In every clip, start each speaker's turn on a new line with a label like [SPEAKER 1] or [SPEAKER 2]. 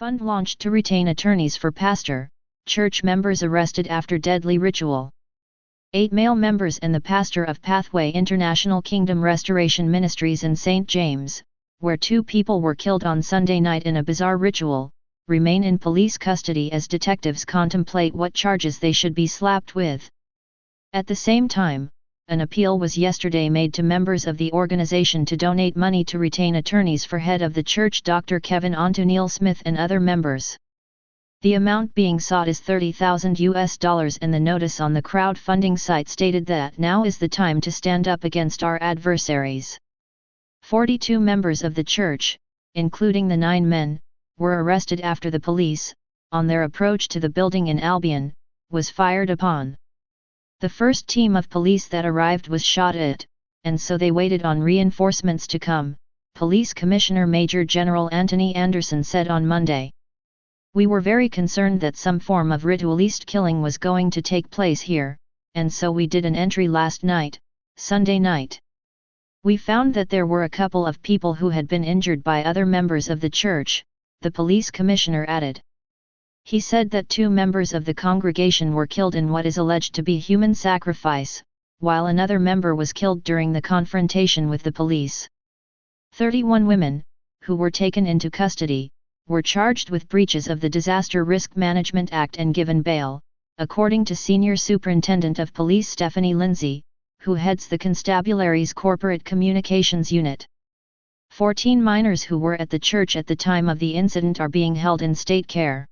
[SPEAKER 1] Fund launched to retain attorneys for pastor, church members arrested after deadly ritual. 8 male members and the pastor of Pathway International Kingdom Restoration Ministries in St. James, where 2 people were killed on Sunday night in a bizarre ritual, remain in police custody as detectives contemplate what charges they should be slapped with. At the same time, an appeal was yesterday made to members of the organization to donate money to retain attorneys for head of the church Dr. Kevin O'Neil Smith and other members. The amount being sought is $30,000 and the notice on the crowdfunding site stated that now is the time to stand up against our adversaries. 42 members of the church, including the 9 men, were arrested after the police, on their approach to the building in Albion, was fired upon. The first team of police that arrived was shot at, and so they waited on reinforcements to come, Police Commissioner Major General Anthony Anderson said on Monday. We were very concerned that some form of ritualist killing was going to take place here, and so we did an entry last night, Sunday night. We found that there were a couple of people who had been injured by other members of the church, the police commissioner added. He said that 2 members of the congregation were killed in what is alleged to be human sacrifice, while another member was killed during the confrontation with the police. 31 women, who were taken into custody, were charged with breaches of the Disaster Risk Management Act and given bail, according to Senior Superintendent of Police Stephanie Lindsay, who heads the constabulary's Corporate Communications Unit. 14 minors who were at the church at the time of the incident are being held in state care.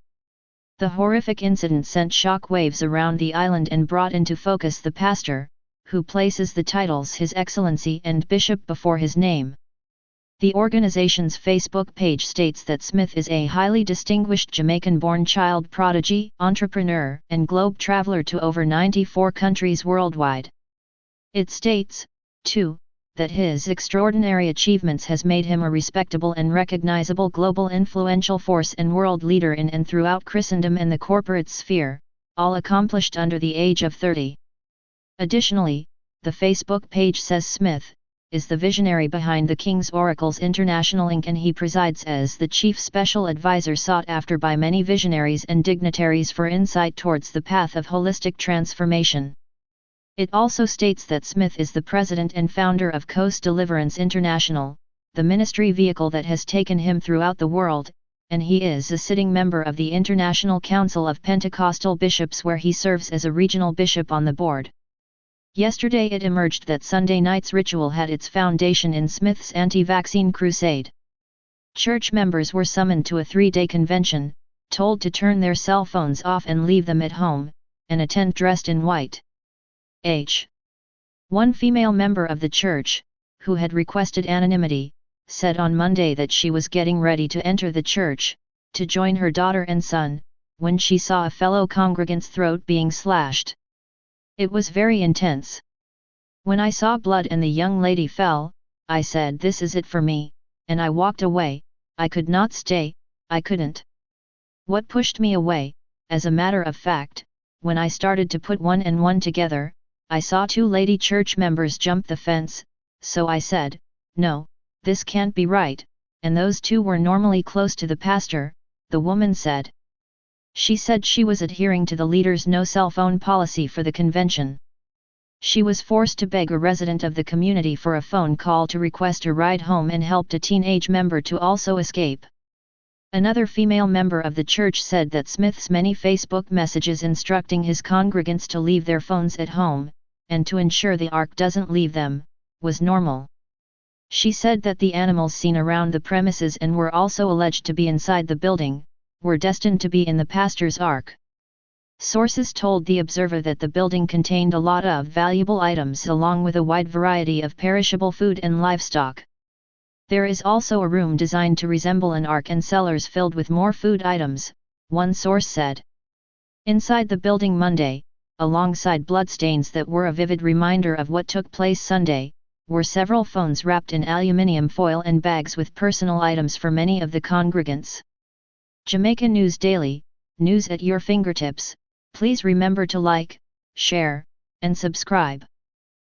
[SPEAKER 1] The horrific incident sent shock waves around the island and brought into focus the pastor, who places the titles His Excellency and Bishop before his name. The organization's Facebook page states that Smith is a highly distinguished Jamaican-born child prodigy, entrepreneur, and globe traveler to over 94 countries worldwide. It states, too, that his extraordinary achievements has made him a respectable and recognizable global influential force and world leader in and throughout Christendom and the corporate sphere, all accomplished under the age of 30. Additionally, the Facebook page says Smith is the visionary behind the King's Oracles International Inc. and he presides as the chief special advisor sought after by many visionaries and dignitaries for insight towards the path of holistic transformation. It also states that Smith is the president and founder of Coast Deliverance International, the ministry vehicle that has taken him throughout the world, and he is a sitting member of the International Council of Pentecostal Bishops where he serves as a regional bishop on the board. Yesterday it emerged that Sunday night's ritual had its foundation in Smith's anti-vaccine crusade. Church members were summoned to a 3-day convention, told to turn their cell phones off and leave them at home, and attend dressed in white. One female member of the church, who had requested anonymity, said on Monday that she was getting ready to enter the church, to join her daughter and son, when she saw a fellow congregant's throat being slashed. It was very intense. When I saw blood and the young lady fell, I said this is it for me, and I walked away. I could not stay, I couldn't. What pushed me away, as a matter of fact, when I started to put 1 and 1 together, I saw 2 lady church members jump the fence, so I said, no, this can't be right, and those 2 were normally close to the pastor, the woman said. She said she was adhering to the leader's no cell phone policy for the convention. She was forced to beg a resident of the community for a phone call to request a ride home and helped a teenage member to also escape. Another female member of the church said that Smith's many Facebook messages instructing his congregants to leave their phones at home, and to ensure the ark doesn't leave them, was normal. She said that the animals seen around the premises and were also alleged to be inside the building, were destined to be in the pastor's ark. Sources told the Observer that the building contained a lot of valuable items along with a wide variety of perishable food and livestock. There is also a room designed to resemble an ark and cellars filled with more food items, one source said. Inside the building Monday, alongside bloodstains that were a vivid reminder of what took place Sunday, were several phones wrapped in aluminium foil and bags with personal items for many of the congregants. Jamaica News Daily, news at your fingertips. Please remember to like, share, and subscribe.